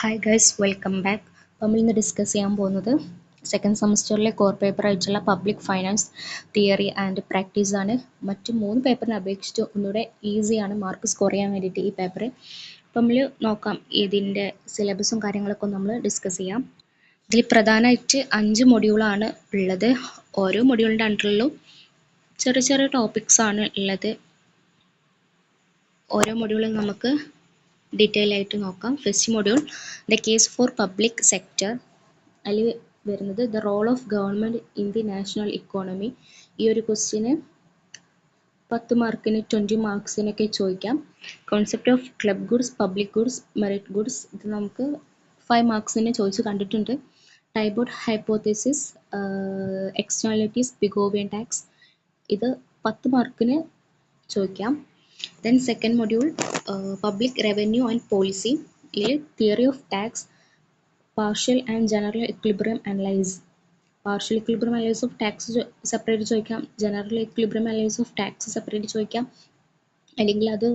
Hi guys, welcome back. നമ്മൾ ഇന്ന് discuss ചെയ്യാൻ പോകുന്നത് സെക്കൻഡ് സെമസ്റ്ററിലെ കോർ പേപ്പർ ആയിട്ടുള്ള public finance theory and practice ആണ്. മറ്റ് 3 പേപ്പറിനെ അപേക്ഷിച്ച് ഒന്നുകൂടെ ഈസിയാണ് മാർക്ക് സ്കോർ ചെയ്യാൻ വേണ്ടിയിട്ട് ഈ പേപ്പർ. അപ്പം നമ്മൾ നോക്കാം, ഇതിൻ്റെ സിലബസും കാര്യങ്ങളൊക്കെ നമ്മൾ ഡിസ്കസ് ചെയ്യാം. ഇതിൽ പ്രധാനമായിട്ട് 5 മൊഡ്യൂളാണ് ഉള്ളത്. ഓരോ മൊഡ്യൂളിൻ്റെ അണ്ടറിലും ചെറിയ ചെറിയ ടോപ്പിക്സ് ആണ് ഉള്ളത്. ഓരോ മൊഡ്യൂളും നമുക്ക് ഡീറ്റെയിൽ ആയിട്ട് നോക്കാം. First module the case for public sector. അതിൽ വരുന്നത് the role of government in the national economy. ഈ ഒരു ക്വസ്റ്റ്യന് 10 മാർക്കിന് 20 മാർക്സിനൊക്കെ ചോദിക്കാം. Concept of club goods, public goods, merit goods, ഇത് നമുക്ക് 5 മാർക്സിന് ചോദിച്ച് കണ്ടിട്ടുണ്ട്. Tiebout hypothesis, externalities, Pigovian tax, ഇത് 10 മാർക്കിന് ചോദിക്കാം. Then second module, public revenue and policy. Theory of tax, partial and general equilibrium analysis. Partial equilibrium analysis of tax separate ചോദിക്കാം, general equilibrium analysis of tax separate ചോദിക്കാം, അല്ലെങ്കിൽ അത്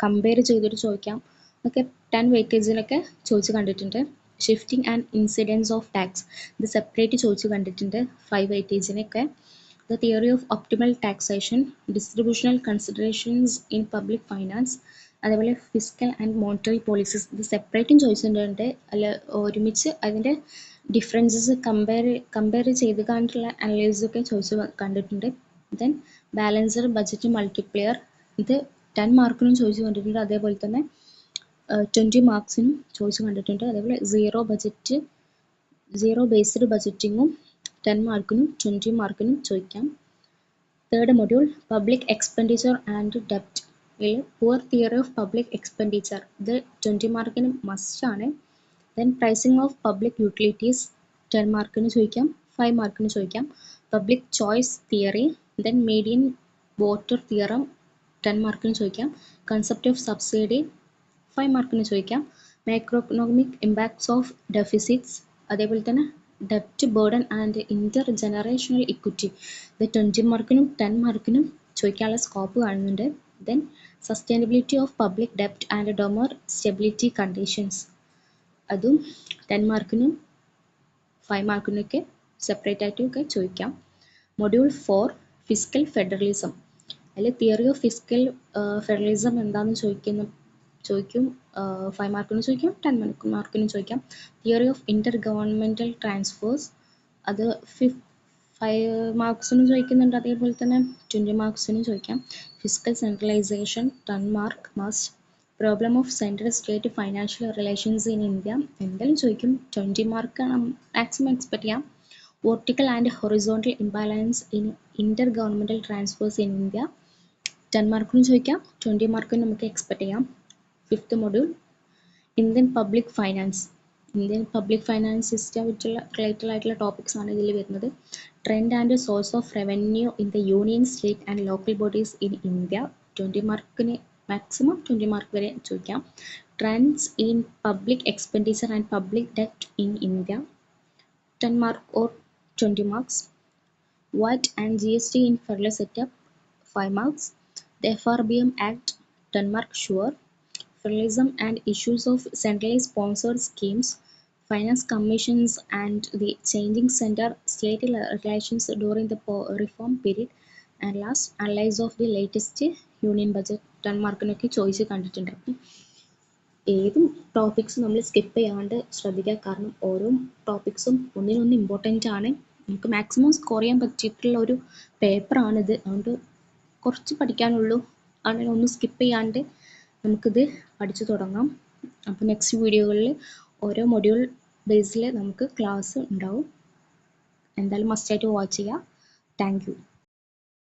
compare ചെയ്തിട്ട് ചോദിക്കാം. ഒക്കെ 10 വെയിറ്റേജിനൊക്കെ ചോദിച്ച് കണ്ടിട്ടുണ്ട്. Shifting and incidents of tax, ഇത് സെപ്പറേറ്റ് ചോദിച്ച് കണ്ടിട്ടുണ്ട് 5 വെയിറ്റേജിനൊക്കെ. The theory of optimal taxation, distributional considerations in public finance, അതേപോലെ ഫിസ്ക്കൽ ആൻഡ് മോണിറ്ററി പോളിസീസ്, ഇത് സെപ്പറേറ്റും ചോദിച്ചിട്ടുണ്ട്. അല്ല ഒരുമിച്ച് അതിൻ്റെ ഡിഫറൻസസ് കമ്പയർ ചെയ്ത് കണ്ടുള്ള അനലൈസൊക്കെ ചോദിച്ച് കണ്ടിട്ടുണ്ട്. ദെൻ ബാലൻസർ ബഡ്ജറ്റ് മൾട്ടിപ്ലെയർ, ഇത് 10 മാർക്കിനും ചോദിച്ച് കണ്ടിട്ടുണ്ട്. അതേപോലെ തന്നെ 20 മാർക്സിനും ചോദിച്ച് കണ്ടിട്ടുണ്ട്. അതേപോലെ സീറോ ബേസ്ഡ് ബഡ്ജറ്റിങ്ങും 10 മാർക്കിനും 20 മാർക്കിനും ചോദിക്കാം. Third module public expenditure and ഡെപ്റ്റ്. ഇതിൽ pure theory of public expenditure, ഇത് 20 മാർക്കിന് മസ്റ്റാണ്. Then pricing of public utilities, 10 മാർക്കിന് ചോദിക്കാം, 5 മാർക്കിന് ചോദിക്കാം. Public choice theory, then median voter theorem, 10 മാർക്കിന് ചോദിക്കാം. കൺസെപ്റ്റ് ഓഫ് സബ്സിഡി, 5 മാർക്കിന് ചോദിക്കാം. Macroeconomic impacts of deficits, അതേപോലെ തന്നെ ഡെപ്റ്റ് burden and intergenerational equity, ഇത് 20 മാർക്കിനും 10 മാർക്കിനും ചോദിക്കാനുള്ള സ്കോപ്പ് കാണുന്നുണ്ട്. ദെൻ സസ്റ്റൈനബിലിറ്റി ഓഫ് പബ്ലിക് ഡെപ്റ്റ് ആൻഡ് ഡൊമർ സ്റ്റെബിലിറ്റി കണ്ടീഷൻസ്, അതും 10 മാർക്കിനും 5 മാർക്കിനൊക്കെ സെപ്പറേറ്റ് ആയിട്ടൊക്കെ ചോദിക്കാം. Module 4 fiscal federalism. അതിൽ തിയറി ഓഫ് ഫിസ്ക്കൽ ഫെഡറലിസം എന്താണെന്ന് ചോദിക്കും. 5 മാർക്കിന് ചോദിക്കാം, 10 മാർക്കിന് ചോദിക്കാം. Theory of intergovernmental transfers, അത് 5 മാർക്സിനും ചോദിക്കുന്നുണ്ട്. അതേപോലെ തന്നെ 20 മാർക്സിനും ചോദിക്കാം. Fiscal centralisation, 10 mark must. Problem of central state financial relations in India, എന്തായാലും ചോദിക്കും, 20 മാർക്കാണ് മാക്സിമം എക്സ്പെക്ട് ചെയ്യാം. Vertical and horizontal imbalance in intergovernmental transfers in India, 10 മാർക്കിനും ചോദിക്കാം, 20 മാർക്കിനും നമുക്ക് എക്സ്പെക്ട് ചെയ്യാം. Fifth module Indian public finance. Indian public finance system വെച്ചുള്ള റിലേറ്റഡ് ആയിട്ടുള്ള ടോപ്പിക്സ് ആണ് ഇതിൽ വരുന്നത്. Trend and source of revenue in the union, state and local bodies in India, 20 മാർക്കിന് മാക്സിമം 20 മാർക്ക് വരെ ചോദിക്കാം. Trends in public expenditure and public ഡെപ്റ്റ് in India, 10 mark or 20 marks. VAT and GST in federal setup, 5 marks. The FRBM Act, 10 marks sure. Federalism and issues of centrally sponsored schemes, finance commissions and the changing center state relations during the reform period, and last analysis of the latest union budget, 10 മാർക്കിനൊക്കെ ചോദിച്ച് കണ്ടിട്ടുണ്ട്. ഏതും topics നമ്മൾ skip ചെയ്യാണ്ട് ശ്രദ്ധിക്കുക, കാരണം ഓരോ ടോപ്പിക്സും ഒന്നിനൊന്ന് important ആണ്. നമുക്ക് മാക്സിമം സ്കോർ ചെയ്യാൻ പറ്റിയിട്ടുള്ള ഒരു പേപ്പറാണിത്. അതുകൊണ്ട് കുറച്ച് പഠിക്കാനുള്ളൂ, അങ്ങനെ ഒന്നും സ്കിപ്പ് ചെയ്യാണ്ട് നമുക്കിത് പഠിച്ചു തുടങ്ങാം. അപ്പോൾ നെക്സ്റ്റ് വീഡിയോകളിൽ ഓരോ മൊഡ്യൂൾ ബേസിൽ നമുക്ക് ക്ലാസ് ഉണ്ടാവും. എന്തായാലും മസ്റ്റായിട്ട് വാച്ച് ചെയ്യുക. Thank you.